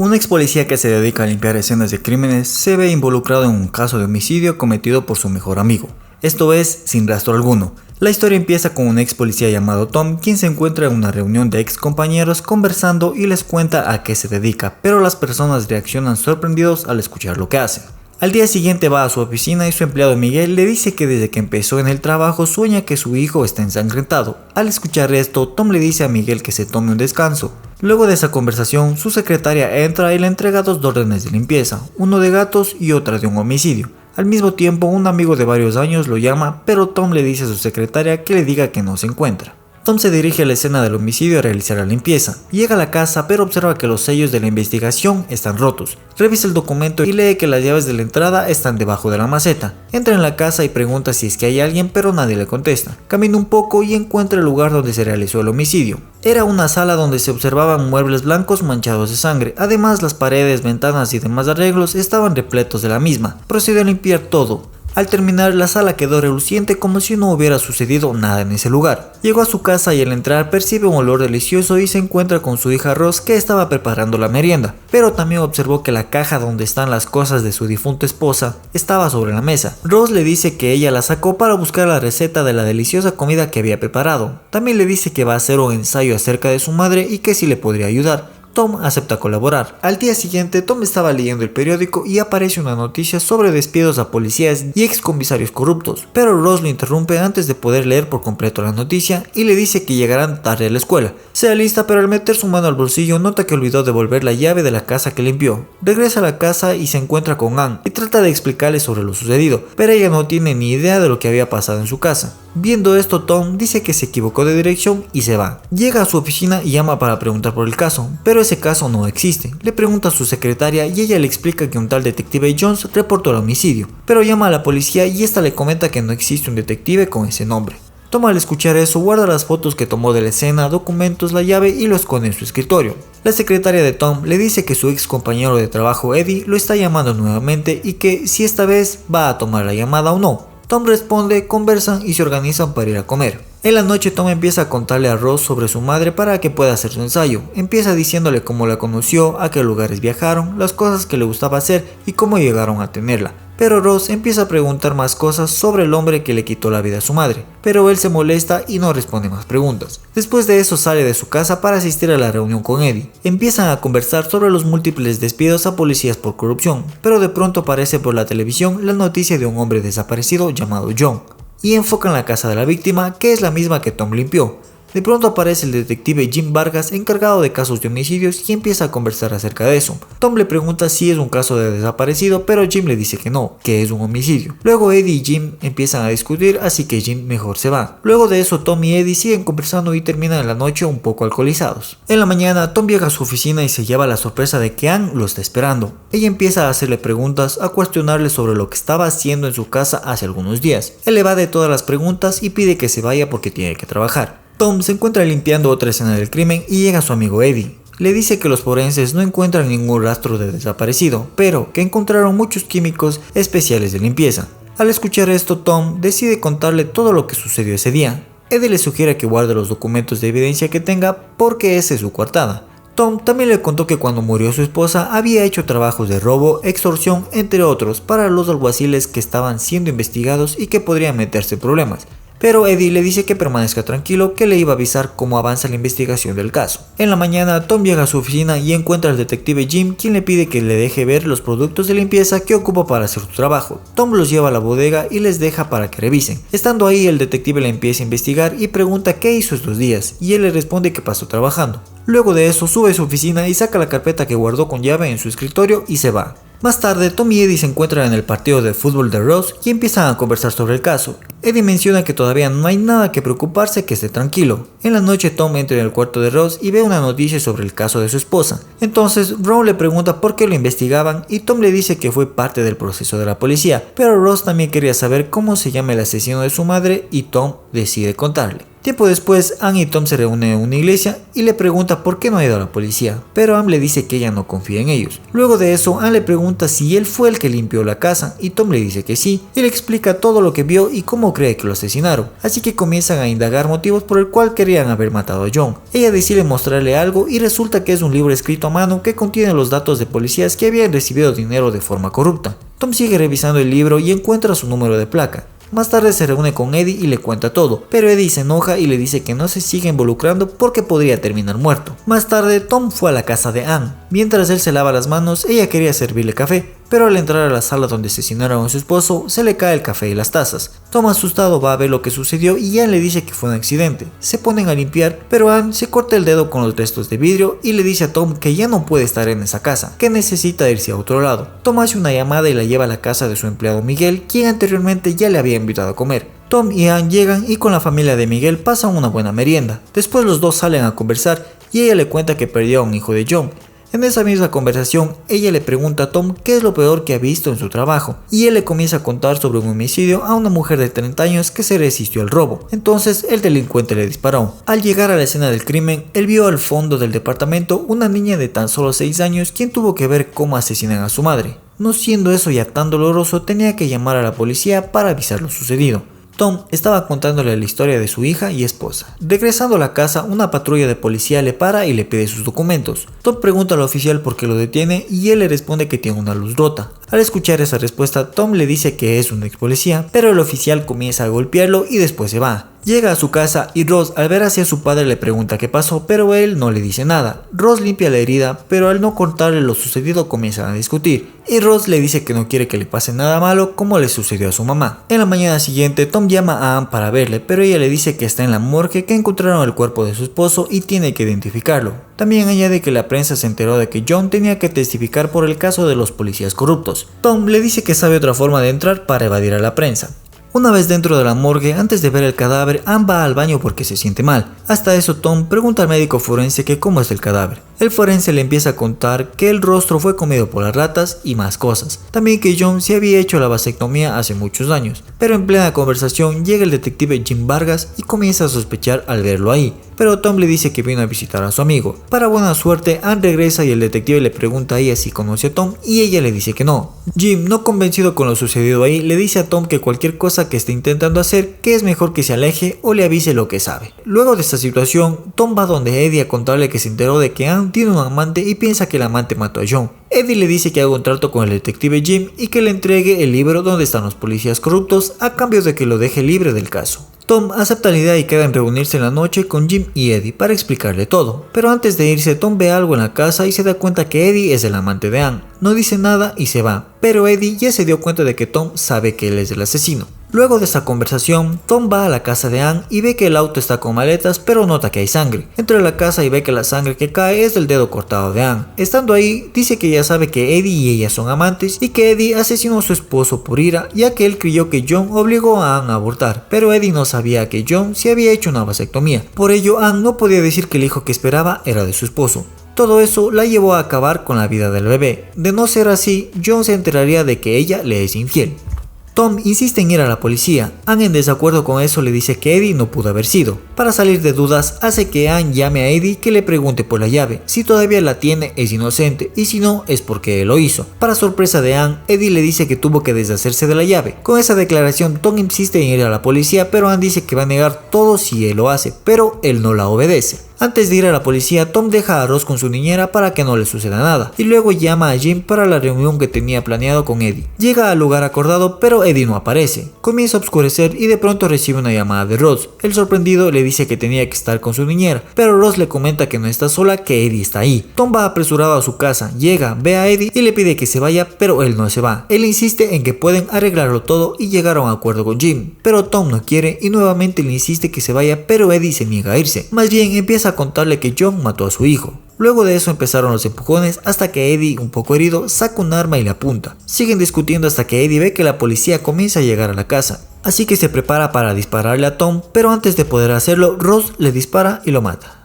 Un ex policía que se dedica a limpiar escenas de crímenes se ve involucrado en un caso de homicidio cometido por su mejor amigo. Esto es, sin rastro alguno. La historia empieza con un ex policía llamado Tom, quien se encuentra en una reunión de ex compañeros conversando y les cuenta a qué se dedica, pero las personas reaccionan sorprendidos al escuchar lo que hace. Al día siguiente va a su oficina y su empleado Miguel le dice que desde que empezó en el trabajo sueña que su hijo está ensangrentado. Al escuchar esto, Tom le dice a Miguel que se tome un descanso. Luego de esa conversación, su secretaria entra y le entrega dos órdenes de limpieza, uno de gatos y otra de un homicidio. Al mismo tiempo, un amigo de varios años lo llama, pero Tom le dice a su secretaria que le diga que no se encuentra. Tom se dirige a la escena del homicidio a realizar la limpieza. Llega a la casa pero observa que los sellos de la investigación están rotos. Revisa el documento y lee que las llaves de la entrada están debajo de la maceta. Entra en la casa y pregunta si es que hay alguien, pero nadie le contesta. Camina un poco y encuentra el lugar donde se realizó el homicidio. Era una sala donde se observaban muebles blancos manchados de sangre. Además, las paredes, ventanas y demás arreglos estaban repletos de la misma. Procedió a limpiar todo. Al terminar, la sala quedó reluciente como si no hubiera sucedido nada en ese lugar. Llegó a su casa y al entrar percibe un olor delicioso y se encuentra con su hija Rose, que estaba preparando la merienda, pero también observó que la caja donde están las cosas de su difunta esposa estaba sobre la mesa. Rose le dice que ella la sacó para buscar la receta de la deliciosa comida que había preparado. También le dice que va a hacer un ensayo acerca de su madre y que sí le podría ayudar. Tom acepta colaborar. Al día siguiente, Tom estaba leyendo el periódico y aparece una noticia sobre despidos a policías y excomisarios corruptos, pero Rose lo interrumpe antes de poder leer por completo la noticia y le dice que llegarán tarde a la escuela. Se alista, pero al meter su mano al bolsillo nota que olvidó devolver la llave de la casa que limpió. Regresa a la casa y se encuentra con Ann y trata de explicarle sobre lo sucedido, pero ella no tiene ni idea de lo que había pasado en su casa. Viendo esto, Tom dice que se equivocó de dirección y se va. Llega a su oficina y llama para preguntar por el caso, pero ese caso no existe. Le pregunta a su secretaria y ella le explica que un tal detective Jones reportó el homicidio, pero llama a la policía y esta le comenta que no existe un detective con ese nombre. Tom, al escuchar eso, guarda las fotos que tomó de la escena, documentos, la llave y lo esconde en su escritorio. La secretaria de Tom le dice que su ex compañero de trabajo Eddie lo está llamando nuevamente y que si esta vez va a tomar la llamada o no. Tom responde, conversan y se organizan para ir a comer. En la noche, Tom empieza a contarle a Rose sobre su madre para que pueda hacer su ensayo. Empieza diciéndole cómo la conoció, a qué lugares viajaron, las cosas que le gustaba hacer y cómo llegaron a tenerla. Pero Rose empieza a preguntar más cosas sobre el hombre que le quitó la vida a su madre, pero él se molesta y no responde más preguntas. Después de eso sale de su casa para asistir a la reunión con Eddie. Empiezan a conversar sobre los múltiples despidos a policías por corrupción, pero de pronto aparece por la televisión la noticia de un hombre desaparecido llamado John, y enfocan la casa de la víctima, que es la misma que Tom limpió. De pronto aparece el detective Jim Vargas, encargado de casos de homicidios, y empieza a conversar acerca de eso. Tom le pregunta si es un caso de desaparecido, pero Jim le dice que no, que es un homicidio. Luego Eddie y Jim empiezan a discutir, así que Jim mejor se va. Luego de eso, Tom y Eddie siguen conversando y terminan la noche un poco alcoholizados. En la mañana, Tom viaja a su oficina y se lleva la sorpresa de que Ann lo está esperando. Ella empieza a hacerle preguntas, a cuestionarle sobre lo que estaba haciendo en su casa hace algunos días. Él le evade todas las preguntas y pide que se vaya porque tiene que trabajar. Tom se encuentra limpiando otra escena del crimen y llega su amigo Eddie. Le dice que los forenses no encuentran ningún rastro de desaparecido, pero que encontraron muchos químicos especiales de limpieza. Al escuchar esto, Tom decide contarle todo lo que sucedió ese día. Eddie le sugiere que guarde los documentos de evidencia que tenga porque esa es su coartada. Tom también le contó que cuando murió su esposa había hecho trabajos de robo, extorsión, entre otros, para los alguaciles que estaban siendo investigados y que podrían meterse en problemas. Pero Eddie le dice que permanezca tranquilo, que le iba a avisar cómo avanza la investigación del caso. En la mañana, Tom llega a su oficina y encuentra al detective Jim, quien le pide que le deje ver los productos de limpieza que ocupa para hacer su trabajo. Tom los lleva a la bodega y les deja para que revisen. Estando ahí, el detective le empieza a investigar y pregunta qué hizo estos días, y él le responde que pasó trabajando. Luego de eso, sube a su oficina y saca la carpeta que guardó con llave en su escritorio y se va. Más tarde, Tom y Eddie se encuentran en el partido de fútbol de Rose y empiezan a conversar sobre el caso. Eddie menciona que todavía no hay nada que preocuparse, que esté tranquilo. En la noche, Tom entra en el cuarto de Rose y ve una noticia sobre el caso de su esposa. Entonces, Ron le pregunta por qué lo investigaban y Tom le dice que fue parte del proceso de la policía, pero Rose también quería saber cómo se llama el asesino de su madre y Tom decide contarle. Tiempo después, Ann y Tom se reúnen en una iglesia y le pregunta por qué no ha ido a la policía, pero Ann le dice que ella no confía en ellos. Luego de eso, Ann le pregunta si él fue el que limpió la casa y Tom le dice que sí, y le explica todo lo que vio y cómo cree que lo asesinaron, así que comienzan a indagar motivos por el cual querían haber matado a John. Ella decide mostrarle algo y resulta que es un libro escrito a mano que contiene los datos de policías que habían recibido dinero de forma corrupta. Tom sigue revisando el libro y encuentra su número de placa. Más tarde se reúne con Eddie y le cuenta todo, pero Eddie se enoja y le dice que no se siga involucrando porque podría terminar muerto. Más tarde, Tom fue a la casa de Ann. Mientras él se lava las manos, ella quería servirle café, pero al entrar a la sala donde asesinaron a su esposo, se le cae el café y las tazas. Tom, asustado, va a ver lo que sucedió y Ann le dice que fue un accidente. Se ponen a limpiar, pero Ann se corta el dedo con los restos de vidrio y le dice a Tom que ya no puede estar en esa casa, que necesita irse a otro lado. Tom hace una llamada y la lleva a la casa de su empleado Miguel, quien anteriormente ya le había invitado a comer. Tom y Ann llegan y con la familia de Miguel pasan una buena merienda. Después los dos salen a conversar y ella le cuenta que perdió a un hijo de John. En esa misma conversación, ella le pregunta a Tom qué es lo peor que ha visto en su trabajo, y él le comienza a contar sobre un homicidio a una mujer de 30 años que se resistió al robo. Entonces el delincuente le disparó. Al llegar a la escena del crimen, él vio al fondo del departamento una niña de tan solo 6 años quien tuvo que ver cómo asesinan a su madre. No siendo eso ya tan doloroso, tenía que llamar a la policía para avisar lo sucedido. Tom estaba contándole la historia de su hija y esposa. Regresando a la casa, una patrulla de policía le para y le pide sus documentos. Tom pregunta al oficial por qué lo detiene y él le responde que tiene una luz rota. Al escuchar esa respuesta, Tom le dice que es un ex policía, pero el oficial comienza a golpearlo y después se va. Llega a su casa y Ross, al ver hacia su padre, le pregunta qué pasó, pero él no le dice nada. Ross limpia la herida, pero al no contarle lo sucedido comienzan a discutir, y Ross le dice que no quiere que le pase nada malo como le sucedió a su mamá. En la mañana siguiente, Tom llama a Ann para verle, pero ella le dice que está en la morgue, que encontraron el cuerpo de su esposo y tiene que identificarlo. También añade que la prensa se enteró de que John tenía que testificar por el caso de los policías corruptos. Tom le dice que sabe otra forma de entrar para evadir a la prensa. Una vez dentro de la morgue, antes de ver el cadáver, Ann va al baño porque se siente mal. Hasta eso, Tom pregunta al médico forense que cómo es el cadáver. El forense le empieza a contar que el rostro fue comido por las ratas y más cosas. También que John se había hecho la vasectomía hace muchos años. Pero en plena conversación llega el detective Jim Vargas y comienza a sospechar al verlo ahí. Pero Tom le dice que vino a visitar a su amigo. Para buena suerte, Ann regresa y el detective le pregunta a ella si conoce a Tom y ella le dice que no. Jim, no convencido con lo sucedido ahí, le dice a Tom que cualquier cosa que esté intentando hacer, que es mejor que se aleje o le avise lo que sabe. Luego de esta situación, Tom va donde Eddie a contarle que se enteró de que Ann tiene un amante y piensa que el amante mató a John. Eddie le dice que haga un trato con el detective Jim y que le entregue el libro donde están los policías corruptos a cambio de que lo deje libre del caso. Tom acepta la idea y queda en reunirse en la noche con Jim y Eddie para explicarle todo. Pero antes de irse, Tom ve algo en la casa y se da cuenta que Eddie es el amante de Ann. No dice nada y se va, pero Eddie ya se dio cuenta de que Tom sabe que él es el asesino. Luego de esta conversación, Tom va a la casa de Ann y ve que el auto está con maletas, pero nota que hay sangre. Entra a la casa y ve que la sangre que cae es del dedo cortado de Ann. Estando ahí, dice que ya sabe que Eddie y ella son amantes y que Eddie asesinó a su esposo por ira, ya que él creyó que John obligó a Ann a abortar, pero Eddie no sabía que John se había hecho una vasectomía. Por ello, Ann no podía decir que el hijo que esperaba era de su esposo. Todo eso la llevó a acabar con la vida del bebé. De no ser así, John se enteraría de que ella le es infiel. Tom insiste en ir a la policía. Ann, en desacuerdo con eso, le dice que Eddie no pudo haber sido. Para salir de dudas, hace que Ann llame a Eddie que le pregunte por la llave. Si todavía la tiene, es inocente, y si no, es porque él lo hizo. Para sorpresa de Ann, Eddie le dice que tuvo que deshacerse de la llave. Con esa declaración, Tom insiste en ir a la policía, pero Ann dice que va a negar todo si él lo hace, pero él no la obedece. Antes de ir a la policía, Tom deja a Ross con su niñera para que no le suceda nada, y luego llama a Jim para la reunión que tenía planeado con Eddie. Llega al lugar acordado, pero Eddie no aparece. Comienza a oscurecer y de pronto recibe una llamada de Ross. El sorprendido le dice que tenía que estar con su niñera, pero Ross le comenta que no está sola, que Eddie está ahí. Tom va apresurado a su casa, llega, ve a Eddie y le pide que se vaya, pero él no se va. Él insiste en que pueden arreglarlo todo y llegar a un acuerdo con Jim, pero Tom no quiere y nuevamente le insiste que se vaya, pero Eddie se niega a irse. Más bien empieza a contarle que John mató a su hijo. Luego de eso empezaron los empujones hasta que Eddie, un poco herido, saca un arma y le apunta. Siguen discutiendo hasta que Eddie ve que la policía comienza a llegar a la casa, así que se prepara para dispararle a Tom, pero antes de poder hacerlo, Ross le dispara y lo mata.